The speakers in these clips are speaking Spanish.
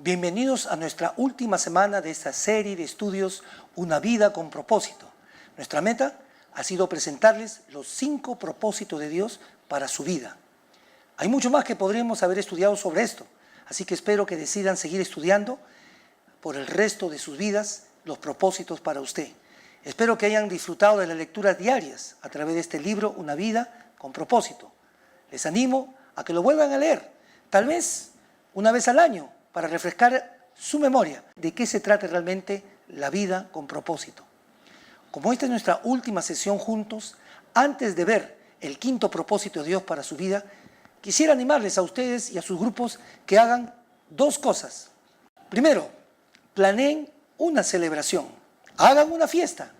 Bienvenidos a nuestra última semana de esta serie de estudios Una vida con propósito. Nuestra meta ha sido presentarles los 5 propósitos de Dios para su vida. Hay mucho más que podríamos haber estudiado sobre esto, así que espero que decidan seguir estudiando por el resto de sus vidas los propósitos para usted. Espero que hayan disfrutado de las lecturas diarias a través de este libro Una vida con propósito. Les animo a que lo vuelvan a leer, tal vez una vez al año, para refrescar su memoria de qué se trata realmente la vida con propósito. Como esta es nuestra última sesión juntos, antes de ver el 5º propósito de Dios para su vida, quisiera animarles a ustedes y a sus grupos que hagan 2 cosas. Primero, planeen una celebración, hagan una fiesta.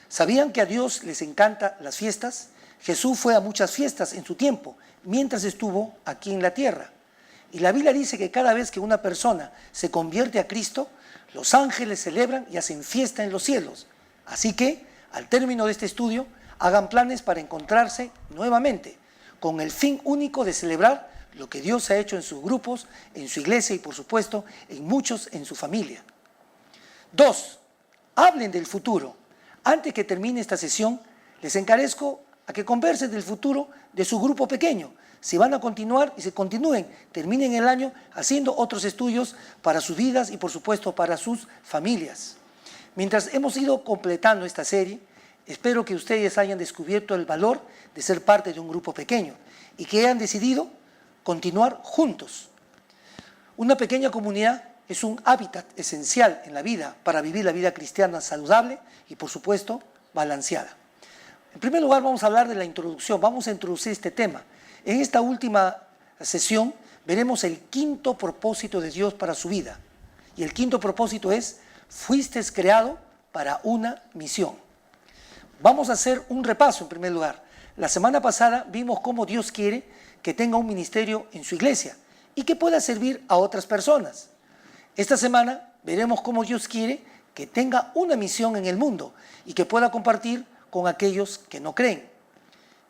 ¿Sabían que a Dios les encantan las fiestas? Jesús fue a muchas fiestas en su tiempo, mientras estuvo aquí en la tierra. Y la Biblia dice que cada vez que una persona se convierte a Cristo, los ángeles celebran y hacen fiesta en los cielos. Así que, al término de este estudio, hagan planes para encontrarse nuevamente, con el fin único de celebrar lo que Dios ha hecho en sus grupos, en su iglesia y, por supuesto, en muchos en su familia. 2. Hablen del futuro. Antes que termine esta sesión, les encarezco a que conversen del futuro de su grupo pequeño. Si van a continuar y se continúen, terminen el año haciendo otros estudios para sus vidas y por supuesto para sus familias. Mientras hemos ido completando esta serie, espero que ustedes hayan descubierto el valor de ser parte de un grupo pequeño y que hayan decidido continuar juntos. Una pequeña comunidad es un hábitat esencial en la vida para vivir la vida cristiana saludable y por supuesto balanceada. En primer lugar vamos a hablar de la introducción, vamos a introducir este tema. En esta última sesión veremos el 5º propósito de Dios para su vida. Y el 5º propósito es, fuiste creado para una misión. Vamos a hacer un repaso en primer lugar. La semana pasada vimos cómo Dios quiere que tenga un ministerio en su iglesia y que pueda servir a otras personas. Esta semana veremos cómo Dios quiere que tenga una misión en el mundo y que pueda compartir con aquellos que no creen.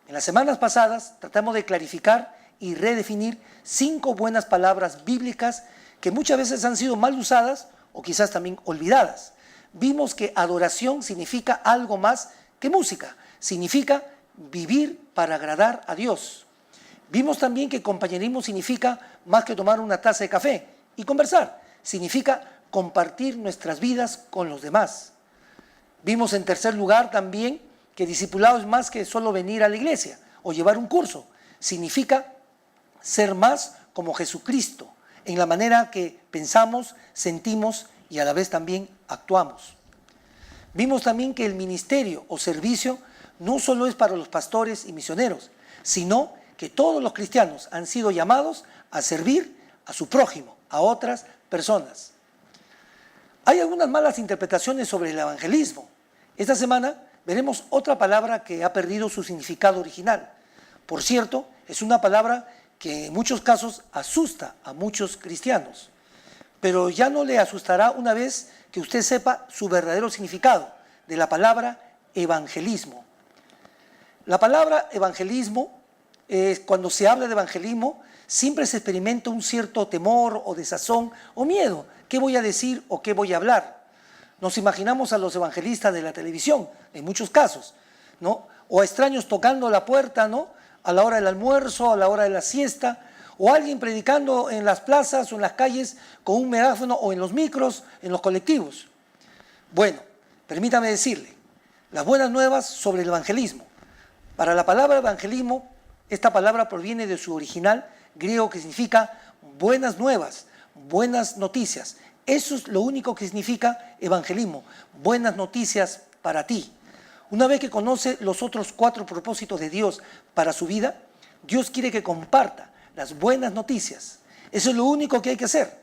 En las semanas pasadas tratamos de clarificar y redefinir 5 buenas palabras bíblicas que muchas veces han sido mal usadas o quizás también olvidadas. Vimos que adoración significa algo más que música, significa vivir para agradar a Dios. Vimos también que compañerismo significa más que tomar una taza de café y conversar, significa compartir nuestras vidas con los demás. Vimos en tercer lugar también que discipulado es más que solo venir a la iglesia o llevar un curso. Significa ser más como Jesucristo en la manera que pensamos, sentimos y a la vez también actuamos. Vimos también que el ministerio o servicio no solo es para los pastores y misioneros, sino que todos los cristianos han sido llamados a servir a su prójimo, a otras personas. Hay algunas malas interpretaciones sobre el evangelismo. Esta semana veremos otra palabra que ha perdido su significado original. Por cierto, es una palabra que en muchos casos asusta a muchos cristianos, pero ya no le asustará una vez que usted sepa su verdadero significado de la palabra evangelismo. La palabra evangelismo, cuando se habla de evangelismo, siempre se experimenta un cierto temor o desazón o miedo. ¿Qué voy a decir o qué voy a hablar? Nos imaginamos a los evangelistas de la televisión, en muchos casos, ¿no? O a extraños tocando la puerta, ¿no? A la hora del almuerzo, a la hora de la siesta, o alguien predicando en las plazas o en las calles con un megáfono o en los micros, en los colectivos. Bueno, permítame decirle, las buenas nuevas sobre el evangelismo. Para la palabra evangelismo, esta palabra proviene de su original griego que significa buenas nuevas, buenas noticias. Eso es lo único que significa evangelismo, buenas noticias para ti. Una vez que conoce los otros 4 propósitos de Dios para su vida, Dios quiere que comparta las buenas noticias. Eso es lo único que hay que hacer.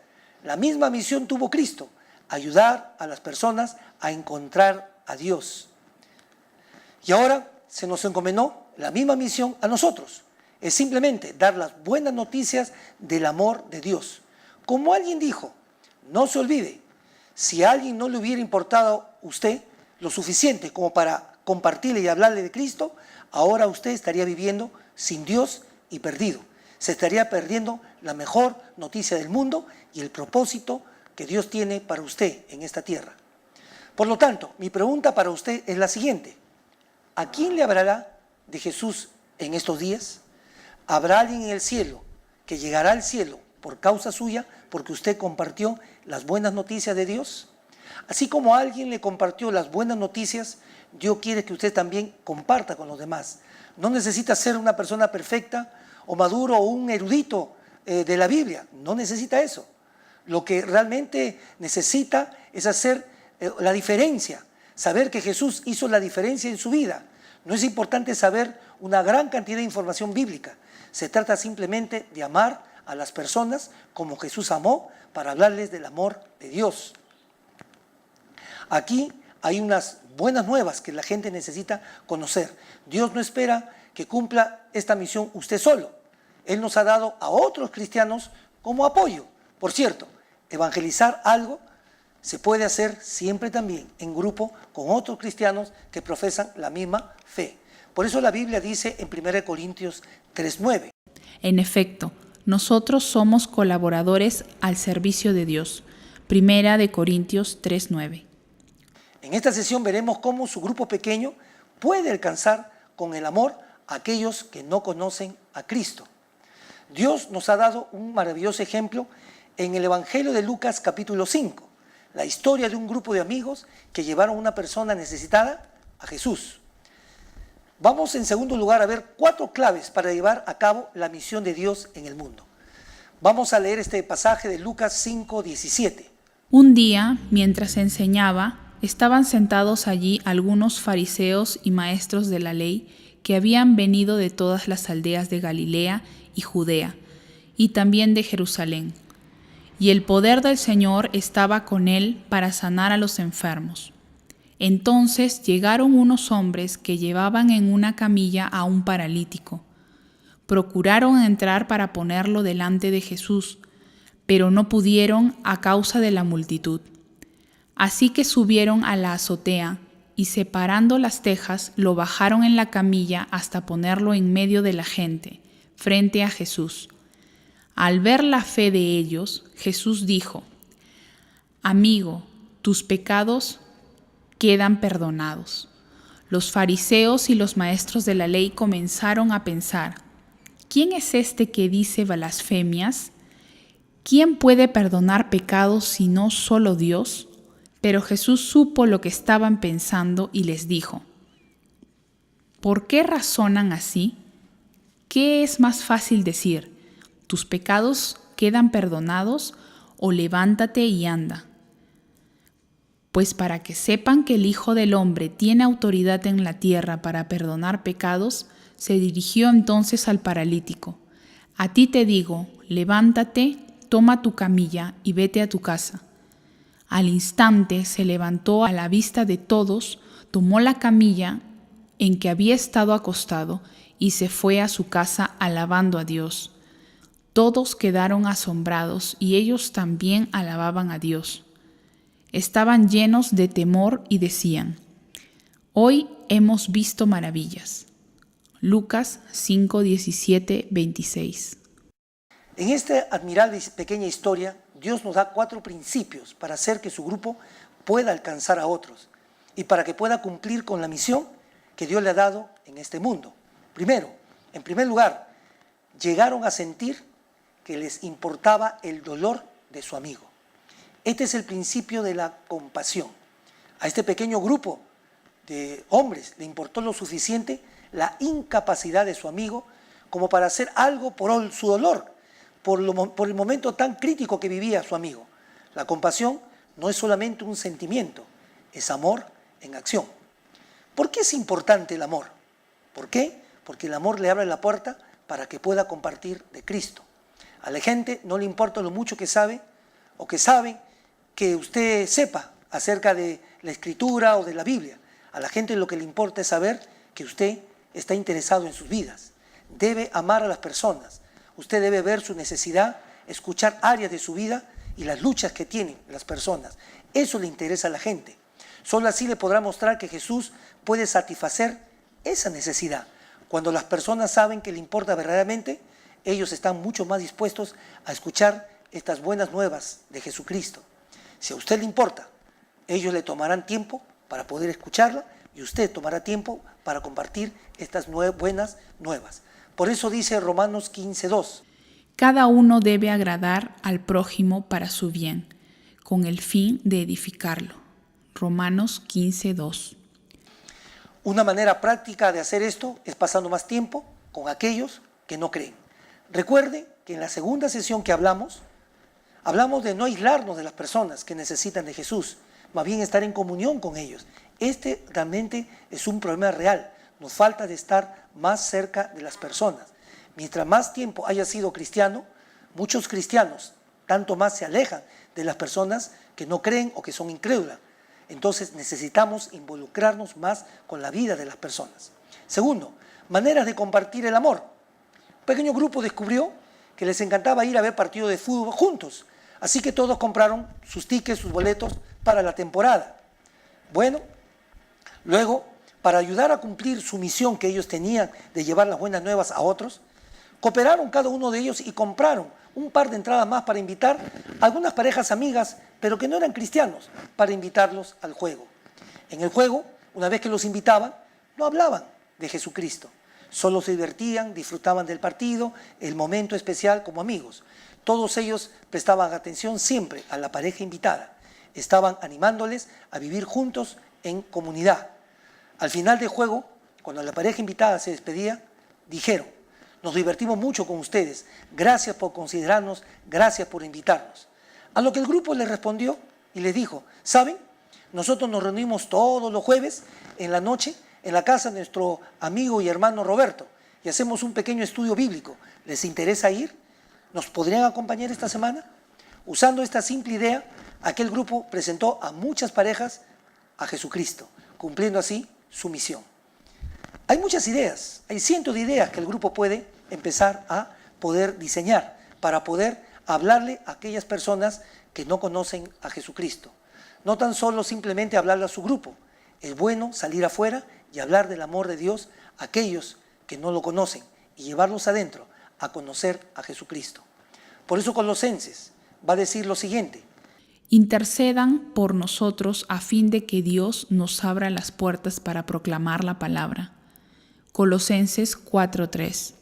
La misma misión tuvo Cristo, ayudar a las personas a encontrar a Dios. Y ahora se nos encomendó la misma misión a nosotros. Es simplemente dar las buenas noticias del amor de Dios. Como alguien dijo, no se olvide, si a alguien no le hubiera importado usted lo suficiente como para compartirle y hablarle de Cristo, ahora usted estaría viviendo sin Dios y perdido. Se estaría perdiendo la mejor noticia del mundo y el propósito que Dios tiene para usted en esta tierra. Por lo tanto, mi pregunta para usted es la siguiente. ¿A quién le hablará de Jesús en estos días? ¿Habrá alguien en el cielo que llegará al cielo por causa suya porque usted compartió las buenas noticias de Dios? Así como alguien le compartió las buenas noticias, Dios quiere que usted también comparta con los demás. No necesita ser una persona perfecta o maduro o un erudito de la Biblia. No necesita eso. Lo que realmente necesita es hacer la diferencia, saber que Jesús hizo la diferencia en su vida. No es importante saber una gran cantidad de información bíblica. Se trata simplemente de amar a las personas como Jesús amó para hablarles del amor de Dios. Aquí hay unas buenas nuevas que la gente necesita conocer. Dios no espera que cumpla esta misión usted solo. Él nos ha dado a otros cristianos como apoyo. Por cierto, evangelizar algo se puede hacer siempre también en grupo con otros cristianos que profesan la misma fe. Por eso la Biblia dice en 1 Corintios 3:9. En efecto, nosotros somos colaboradores al servicio de Dios. 1 Corintios 3:9. En esta sesión veremos cómo su grupo pequeño puede alcanzar con el amor a aquellos que no conocen a Cristo. Dios nos ha dado un maravilloso ejemplo en el Evangelio de Lucas capítulo 5, la historia de un grupo de amigos que llevaron a una persona necesitada a Jesús. Vamos en segundo lugar a ver 4 claves para llevar a cabo la misión de Dios en el mundo. Vamos a leer este pasaje de Lucas 5:17. Un día, mientras enseñaba, estaban sentados allí algunos fariseos y maestros de la ley que habían venido de todas las aldeas de Galilea y Judea, y también de Jerusalén. Y el poder del Señor estaba con él para sanar a los enfermos. Entonces llegaron unos hombres que llevaban en una camilla a un paralítico. Procuraron entrar para ponerlo delante de Jesús, pero no pudieron a causa de la multitud. Así que subieron a la azotea y separando las tejas lo bajaron en la camilla hasta ponerlo en medio de la gente, frente a Jesús. Al ver la fe de ellos, Jesús dijo: Amigo, tus pecados quedan perdonados. Los fariseos y los maestros de la ley comenzaron a pensar: ¿quién es este que dice blasfemias? ¿Quién puede perdonar pecados sino solo Dios? Pero Jesús supo lo que estaban pensando y les dijo: ¿por qué razonan así? ¿Qué es más fácil decir? ¿Tus pecados quedan perdonados? O levántate y anda. Pues para que sepan que el Hijo del Hombre tiene autoridad en la tierra para perdonar pecados, se dirigió entonces al paralítico: a ti te digo, levántate, toma tu camilla y vete a tu casa. Al instante se levantó a la vista de todos, tomó la camilla en que había estado acostado y se fue a su casa alabando a Dios. Todos quedaron asombrados y ellos también alababan a Dios. Estaban llenos de temor y decían: hoy hemos visto maravillas. Lucas 5, 17, 26. En esta admirable y pequeña historia, Dios nos da 4 principios para hacer que su grupo pueda alcanzar a otros y para que pueda cumplir con la misión que Dios le ha dado en este mundo. Primero, en primer lugar, llegaron a sentir que les importaba el dolor de su amigo. Este es el principio de la compasión. A este pequeño grupo de hombres le importó lo suficiente la incapacidad de su amigo como para hacer algo por su dolor, por el momento tan crítico que vivía su amigo. La compasión no es solamente un sentimiento, es amor en acción. ¿Por qué es importante el amor? ¿Por qué? Porque el amor le abre la puerta para que pueda compartir de Cristo. A la gente no le importa lo mucho que sabe o que saben que usted sepa acerca de la Escritura o de la Biblia. A la gente lo que le importa es saber que usted está interesado en sus vidas. Debe amar a las personas. Usted debe ver su necesidad, escuchar áreas de su vida y las luchas que tienen las personas. Eso le interesa a la gente. Solo así le podrá mostrar que Jesús puede satisfacer esa necesidad. Cuando las personas saben que le importa verdaderamente, ellos están mucho más dispuestos a escuchar estas buenas nuevas de Jesucristo. Si a usted le importa, ellos le tomarán tiempo para poder escucharla y usted tomará tiempo para compartir estas buenas nuevas. Por eso dice Romanos 15:2. Cada uno debe agradar al prójimo para su bien, con el fin de edificarlo. Romanos 15:2. Una manera práctica de hacer esto es pasando más tiempo con aquellos que no creen. Recuerde que en la segunda sesión que hablamos de no aislarnos de las personas que necesitan de Jesús, más bien estar en comunión con ellos. Este realmente es un problema real. Nos falta de estar más cerca de las personas. Mientras más tiempo haya sido cristiano, muchos cristianos tanto más se alejan de las personas que no creen o que son incrédulas. Entonces necesitamos involucrarnos más con la vida de las personas. Segundo, maneras de compartir el amor. Un pequeño grupo descubrió que les encantaba ir a ver partidos de fútbol juntos, así que todos compraron sus tickets, sus boletos para la temporada. Bueno, luego, para ayudar a cumplir su misión que ellos tenían de llevar las buenas nuevas a otros, cooperaron cada uno de ellos y compraron un par de entradas más para invitar a algunas parejas amigas, pero que no eran cristianos, para invitarlos al juego. En el juego, una vez que los invitaban, no hablaban de Jesucristo. Solo se divertían, disfrutaban del partido, el momento especial como amigos. Todos ellos prestaban atención siempre a la pareja invitada. Estaban animándoles a vivir juntos en comunidad. Al final del juego, cuando la pareja invitada se despedía, dijeron: nos divertimos mucho con ustedes, gracias por considerarnos, gracias por invitarnos. A lo que el grupo les respondió y les dijo: ¿saben? Nosotros nos reunimos todos los jueves en la noche en la casa de nuestro amigo y hermano Roberto y hacemos un pequeño estudio bíblico. ¿Les interesa ir? ¿Nos podrían acompañar esta semana? Usando esta simple idea, aquel grupo presentó a muchas parejas a Jesucristo, cumpliendo así su misión. Hay muchas ideas, hay cientos de ideas que el grupo puede empezar a poder diseñar para poder hablarle a aquellas personas que no conocen a Jesucristo. No tan solo simplemente hablarle a su grupo. Es bueno salir afuera y hablar del amor de Dios a aquellos que no lo conocen y llevarlos adentro a conocer a Jesucristo. Por eso Colosenses va a decir lo siguiente: intercedan por nosotros a fin de que Dios nos abra las puertas para proclamar la palabra. Colosenses 4:3.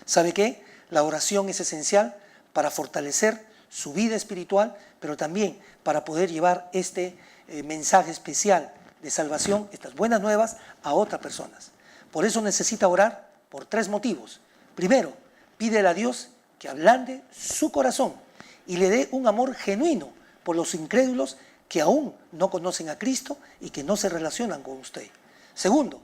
¿Sabe qué? La oración es esencial para fortalecer su vida espiritual, pero también para poder llevar este mensaje especial de salvación, estas buenas nuevas, a otras personas. Por eso necesita orar por 3 motivos. Primero, pídele a Dios que ablande su corazón y le dé un amor genuino por los incrédulos que aún no conocen a Cristo y que no se relacionan con usted. Segundo,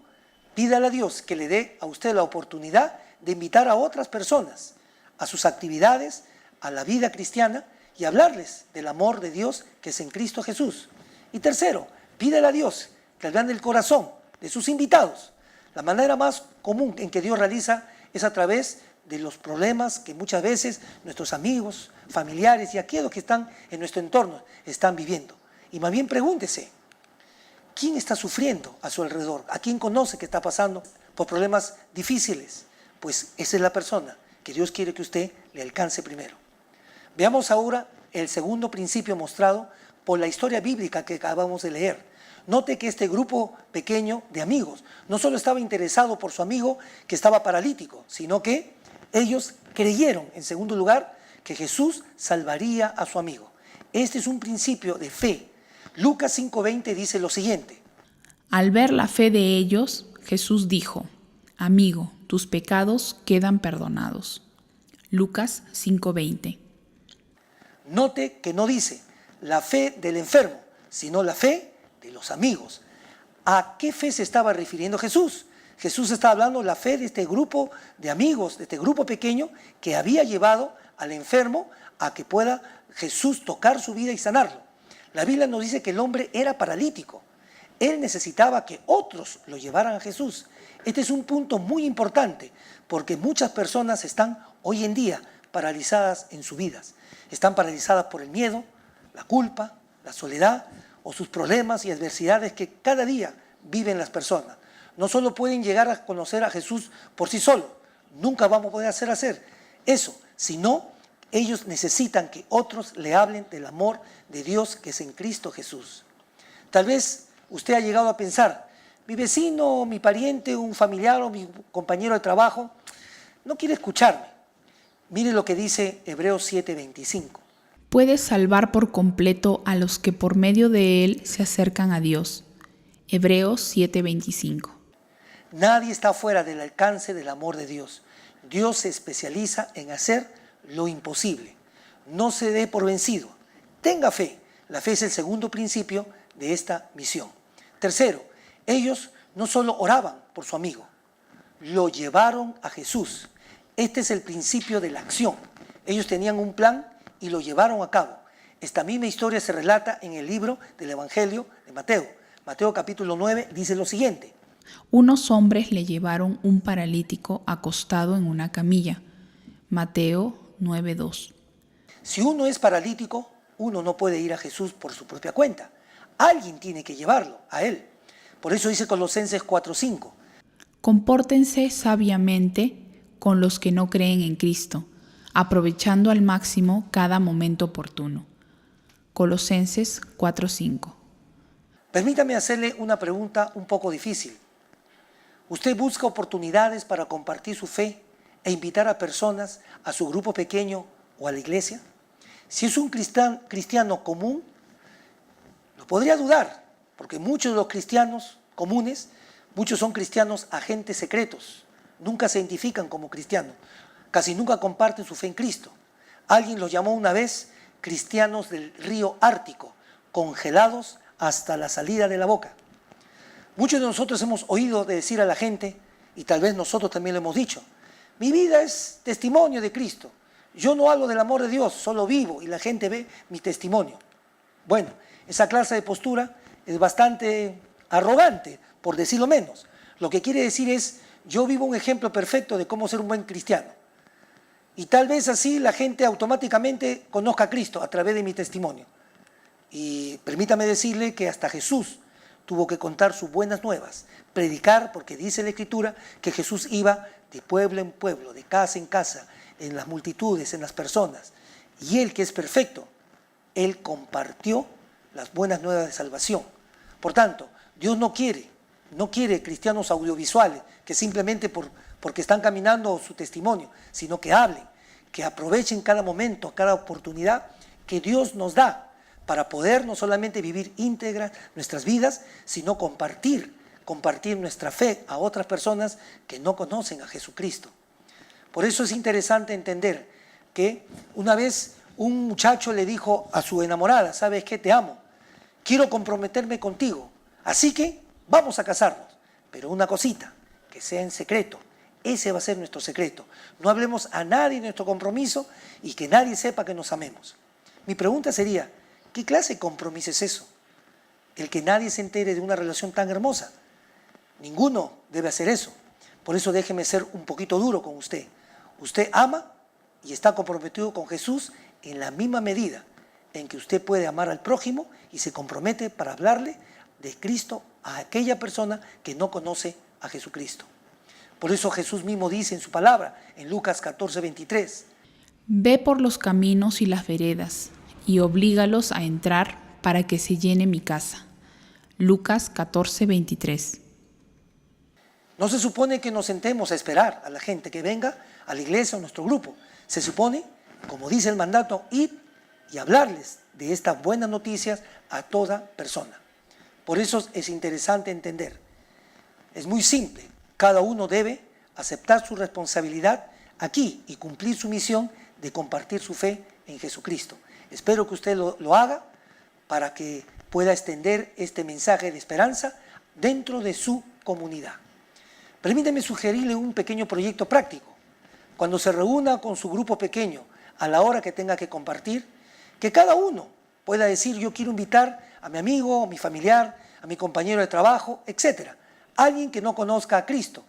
pídale a Dios que le dé a usted la oportunidad de invitar a otras personas a sus actividades, a la vida cristiana y hablarles del amor de Dios que es en Cristo Jesús. Y tercero, pídale a Dios que ablande el corazón de sus invitados. La manera más común en que Dios realiza es a través de los problemas que muchas veces nuestros amigos, familiares y aquellos que están en nuestro entorno están viviendo. Y más bien pregúntese, ¿quién está sufriendo a su alrededor? ¿A quién conoce que está pasando por problemas difíciles? Pues esa es la persona que Dios quiere que usted le alcance primero. Veamos ahora el segundo principio mostrado por la historia bíblica que acabamos de leer. Note que este grupo pequeño de amigos no solo estaba interesado por su amigo que estaba paralítico, sino que ellos creyeron, en segundo lugar, que Jesús salvaría a su amigo. Este es un principio de fe. Lucas 5:20 dice lo siguiente: al ver la fe de ellos, Jesús dijo: amigo, tus pecados quedan perdonados. Lucas 5:20. Note que no dice la fe del enfermo, sino la fe de los amigos. ¿A qué fe se estaba refiriendo Jesús? Jesús estaba hablando de la fe de este grupo de amigos, de este grupo pequeño que había llevado al enfermo a que pueda Jesús tocar su vida y sanarlo. La Biblia nos dice que el hombre era paralítico. Él necesitaba que otros lo llevaran a Jesús. Este es un punto muy importante porque muchas personas están hoy en día paralizadas en sus vidas. Están paralizadas por el miedo, la culpa, la soledad o sus problemas y adversidades que cada día viven las personas. No solo pueden llegar a conocer a Jesús por sí solos, nunca vamos a poder hacer eso, sino Ellos necesitan que otros le hablen del amor de Dios que es en Cristo Jesús. Tal vez usted ha llegado a pensar, mi vecino, mi pariente, un familiar o mi compañero de trabajo no quiere escucharme. Mire lo que dice Hebreos 7:25. Puedes salvar por completo a los que por medio de él se acercan a Dios. Hebreos 7:25. Nadie está fuera del alcance del amor de Dios. Dios se especializa en hacer lo imposible. No se dé por vencido. Tenga fe. La fe es el segundo principio de esta misión. Tercero, ellos no solo oraban por su amigo, lo llevaron a Jesús. Este es el principio de la acción. Ellos tenían un plan y lo llevaron a cabo. Esta misma historia se relata en el libro del Evangelio de Mateo. Mateo capítulo 9 dice lo siguiente. Unos hombres le llevaron un paralítico acostado en una camilla. Mateo 9:2. Si uno es paralítico, uno no puede ir a Jesús por su propia cuenta. Alguien tiene que llevarlo a él. Por eso dice Colosenses 4:5. Compórtense sabiamente con los que no creen en Cristo, aprovechando al máximo cada momento oportuno. Colosenses 4:5. Permítame hacerle una pregunta un poco difícil. ¿Usted busca oportunidades para compartir su fe e invitar a personas a su grupo pequeño o a la iglesia? Si es un cristiano común, no podría dudar, porque muchos de los cristianos comunes, muchos son cristianos agentes secretos, nunca se identifican como cristianos, casi nunca comparten su fe en Cristo. Alguien los llamó una vez cristianos del río Ártico, congelados hasta la salida de la boca. Muchos de nosotros hemos oído decir a la gente, y tal vez nosotros también lo hemos dicho, mi vida es testimonio de Cristo. Yo no hablo del amor de Dios, solo vivo y la gente ve mi testimonio. Bueno, esa clase de postura es bastante arrogante, por decirlo menos. Lo que quiere decir es, yo vivo un ejemplo perfecto de cómo ser un buen cristiano. Y tal vez así la gente automáticamente conozca a Cristo a través de mi testimonio. Y permítame decirle que hasta Jesús tuvo que contar sus buenas nuevas, predicar, porque dice la Escritura que Jesús iba de pueblo en pueblo, de casa en casa, en las multitudes, en las personas. Y Él, que es perfecto, Él compartió las buenas nuevas de salvación. Por tanto, Dios no quiere cristianos audiovisuales que simplemente porque están caminando su testimonio, sino que hablen, que aprovechen cada momento, cada oportunidad que Dios nos da para poder no solamente vivir íntegras nuestras vidas, sino compartir nuestra fe a otras personas que no conocen a Jesucristo. Por eso es interesante entender que una vez un muchacho le dijo a su enamorada, ¿sabes qué? Te amo, quiero comprometerme contigo, así que vamos a casarnos, pero una cosita, que sea en secreto. Ese va a ser nuestro secreto. No hablemos a nadie de nuestro compromiso y que nadie sepa que nos amemos. Mi pregunta sería, ¿qué clase de compromiso es eso? El que nadie se entere de una relación tan hermosa. Ninguno debe hacer eso. Por eso déjeme ser un poquito duro con usted. Usted ama y está comprometido con Jesús en la misma medida en que usted puede amar al prójimo y se compromete para hablarle de Cristo a aquella persona que no conoce a Jesucristo. Por eso Jesús mismo dice en su palabra, en Lucas 14:23. Ve por los caminos y las veredas, y oblígalos a entrar para que se llene mi casa. Lucas 14:23. No se supone que nos sentemos a esperar a la gente que venga a la iglesia o a nuestro grupo. Se supone, como dice el mandato, ir y hablarles de estas buenas noticias a toda persona. Por eso es interesante entender. Es muy simple. Cada uno debe aceptar su responsabilidad aquí y cumplir su misión de compartir su fe en Jesucristo. Espero que usted lo haga para que pueda extender este mensaje de esperanza dentro de su comunidad. Permítame sugerirle un pequeño proyecto práctico. Cuando se reúna con su grupo pequeño, a la hora que tenga que compartir, que cada uno pueda decir, yo quiero invitar a mi amigo, a mi familiar, a mi compañero de trabajo, etc. Alguien que no conozca a Cristo.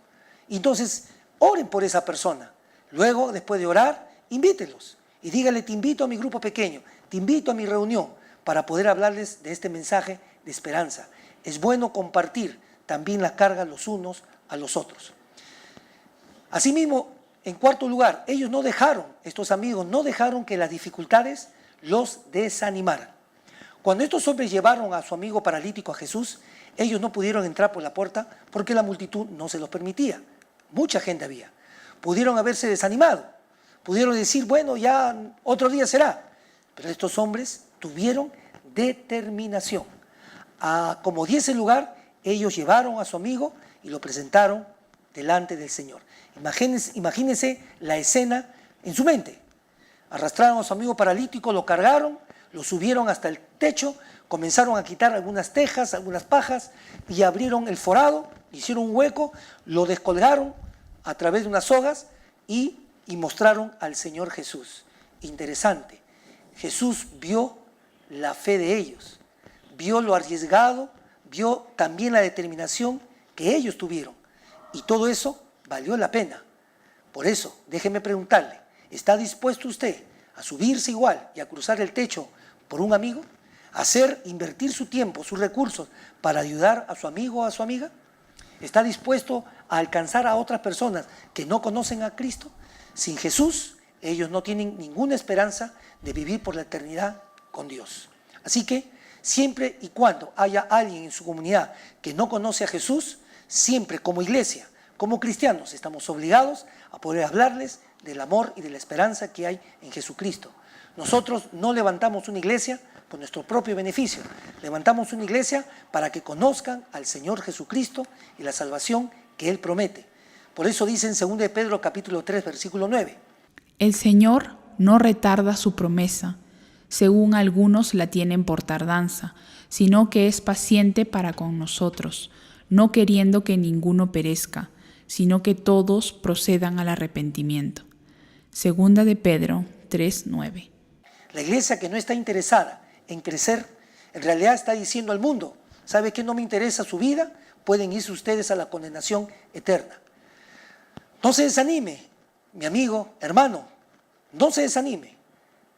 Entonces, oren por esa persona. Luego, después de orar, invítelos y dígale, te invito a mi grupo pequeño, te invito a mi reunión para poder hablarles de este mensaje de esperanza. Es bueno compartir también la carga los unos a los otros. Asimismo, En cuarto lugar, estos amigos no dejaron que las dificultades los desanimaran. Cuando estos hombres llevaron a su amigo paralítico a Jesús, ellos no pudieron entrar por la puerta porque la multitud no se los permitía. Mucha gente había. Pudieron haberse desanimado. Pudieron decir, bueno, ya otro día será. Pero estos hombres tuvieron determinación. Como diese lugar, ellos llevaron a su amigo y lo presentaron delante del Señor. Imagínense la escena en su mente. Arrastraron a su amigo paralítico, lo cargaron, lo subieron hasta el techo, comenzaron a quitar algunas tejas, algunas pajas y abrieron el forado, hicieron un hueco, lo descolgaron a través de unas sogas y mostraron al Señor Jesús. Interesante, Jesús vio la fe de ellos, vio lo arriesgado, vio también la determinación que ellos tuvieron y todo eso valió la pena. Por eso, déjeme preguntarle, ¿está dispuesto usted a subirse igual y a cruzar el techo por un amigo? Invertir su tiempo, sus recursos para ayudar a su amigo o a su amiga? ¿Está dispuesto a alcanzar a otras personas que no conocen a Cristo? Sin Jesús, ellos no tienen ninguna esperanza de vivir por la eternidad con Dios. Así que, siempre y cuando haya alguien en su comunidad que no conoce a Jesús, siempre como iglesia, como cristianos, estamos obligados a poder hablarles del amor y de la esperanza que hay en Jesucristo. Nosotros no levantamos una iglesia por nuestro propio beneficio. Levantamos una iglesia para que conozcan al Señor Jesucristo y la salvación que Él promete. Por eso dice en 2 de Pedro capítulo 3, versículo 9. El Señor no retarda su promesa, según algunos la tienen por tardanza, sino que es paciente para con nosotros, no queriendo que ninguno perezca, sino que todos procedan al arrepentimiento. 2 de Pedro 3, 9. La iglesia que no está interesada en crecer, en realidad está diciendo al mundo, ¿sabe qué? No me interesa su vida, pueden irse ustedes a la condenación eterna. No se desanime, mi amigo, hermano, no se desanime,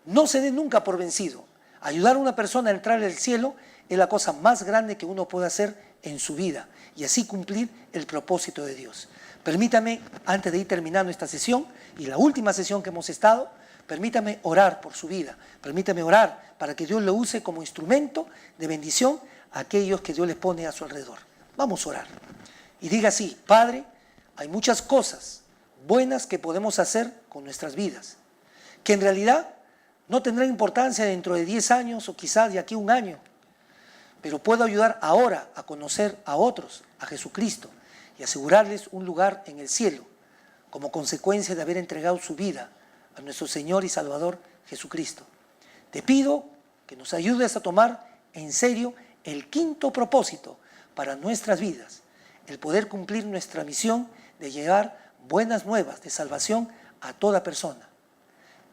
no se dé nunca por vencido. Ayudar a una persona a entrar al cielo es la cosa más grande que uno puede hacer en su vida y así cumplir el propósito de Dios. Permítame, antes de ir terminando esta sesión y la última sesión que hemos estado, permítame orar por su vida, permítame orar para que Dios lo use como instrumento de bendición a aquellos que Dios les pone a su alrededor. Vamos a orar. Y diga así, Padre, hay muchas cosas buenas que podemos hacer con nuestras vidas, que en realidad no tendrán importancia dentro de 10 años o quizás de aquí a un año, pero puedo ayudar ahora a conocer a otros, a Jesucristo, y asegurarles un lugar en el cielo, como consecuencia de haber entregado su vida a nuestro Señor y Salvador Jesucristo. Te pido que nos ayudes a tomar en serio el quinto propósito para nuestras vidas, el poder cumplir nuestra misión de llevar buenas nuevas de salvación a toda persona.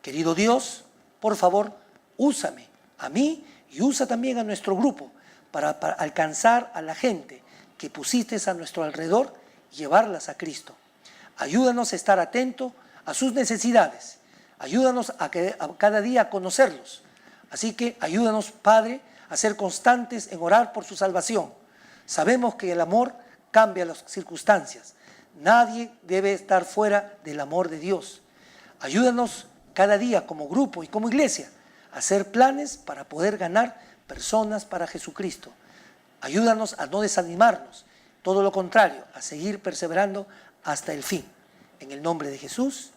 Querido Dios, por favor, úsame a mí y usa también a nuestro grupo para alcanzar a la gente que pusiste a nuestro alrededor y llevarlas a Cristo. Ayúdanos a estar atentos a sus necesidades. Ayúdanos a cada día a conocerlos. Así que ayúdanos, Padre, a ser constantes en orar por su salvación. Sabemos que el amor cambia las circunstancias. Nadie debe estar fuera del amor de Dios. Ayúdanos cada día como grupo y como iglesia a hacer planes para poder ganar personas para Jesucristo. Ayúdanos a no desanimarnos, todo lo contrario, a seguir perseverando hasta el fin. En el nombre de Jesús,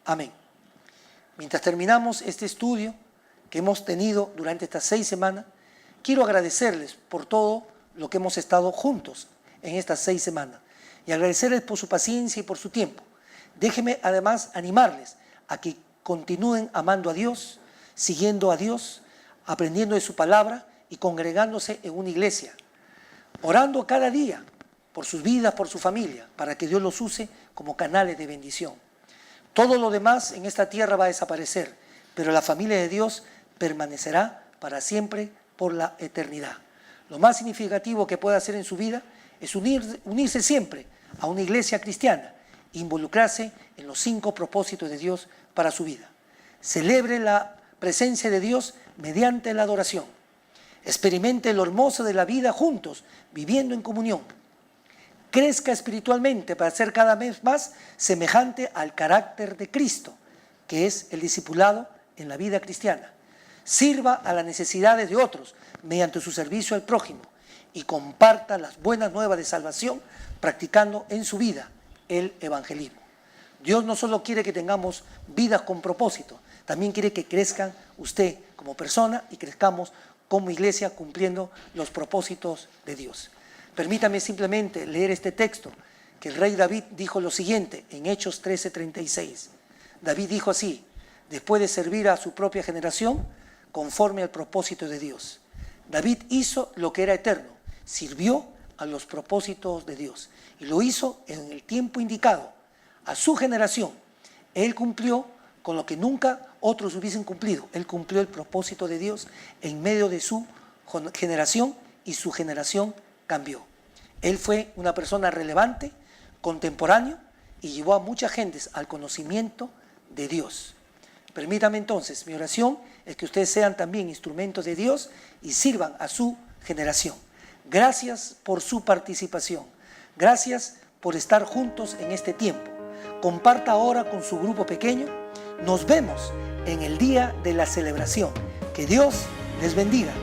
amén. Mientras terminamos este estudio que hemos tenido durante estas 6 semanas, quiero agradecerles por todo lo que hemos estado juntos en estas 6 semanas y agradecerles por su paciencia y por su tiempo. Déjenme además animarles a que continúen amando a Dios, siguiendo a Dios, aprendiendo de su palabra y congregándose en una iglesia, orando cada día por sus vidas, por su familia, para que Dios los use como canales de bendición. Todo lo demás en esta tierra va a desaparecer, pero la familia de Dios permanecerá para siempre por la eternidad. Lo más significativo que puede hacer en su vida es unirse siempre a una iglesia cristiana e involucrarse en los 5 propósitos de Dios para su vida. Celebre la presencia de Dios mediante la adoración. Experimente lo hermoso de la vida juntos, viviendo en comunión. crezca espiritualmente para ser cada vez más semejante al carácter de Cristo, que es el discipulado en la vida cristiana. Sirva a las necesidades de otros mediante su servicio al prójimo y comparta las buenas nuevas de salvación practicando en su vida el evangelismo. Dios no solo quiere que tengamos vidas con propósito, también quiere que crezcan usted como persona y crezcamos como iglesia cumpliendo los propósitos de Dios. Permítame simplemente leer este texto, que el rey David dijo lo siguiente en Hechos 13:36. David dijo así: después de servir a su propia generación, conforme al propósito de Dios. David hizo lo que era eterno, sirvió a los propósitos de Dios y lo hizo en el tiempo indicado, a su generación. Él cumplió con lo que nunca otros hubiesen cumplido. Él cumplió el propósito de Dios en medio de su generación y su generación cambió. Él fue una persona relevante, contemporáneo y llevó a muchas gentes al conocimiento de Dios. Permítame entonces, mi oración es que ustedes sean también instrumentos de Dios y sirvan a su generación. Gracias por su participación. Gracias por estar juntos en este tiempo. Comparta ahora con su grupo pequeño. Nos vemos en el día de la celebración. Que Dios les bendiga.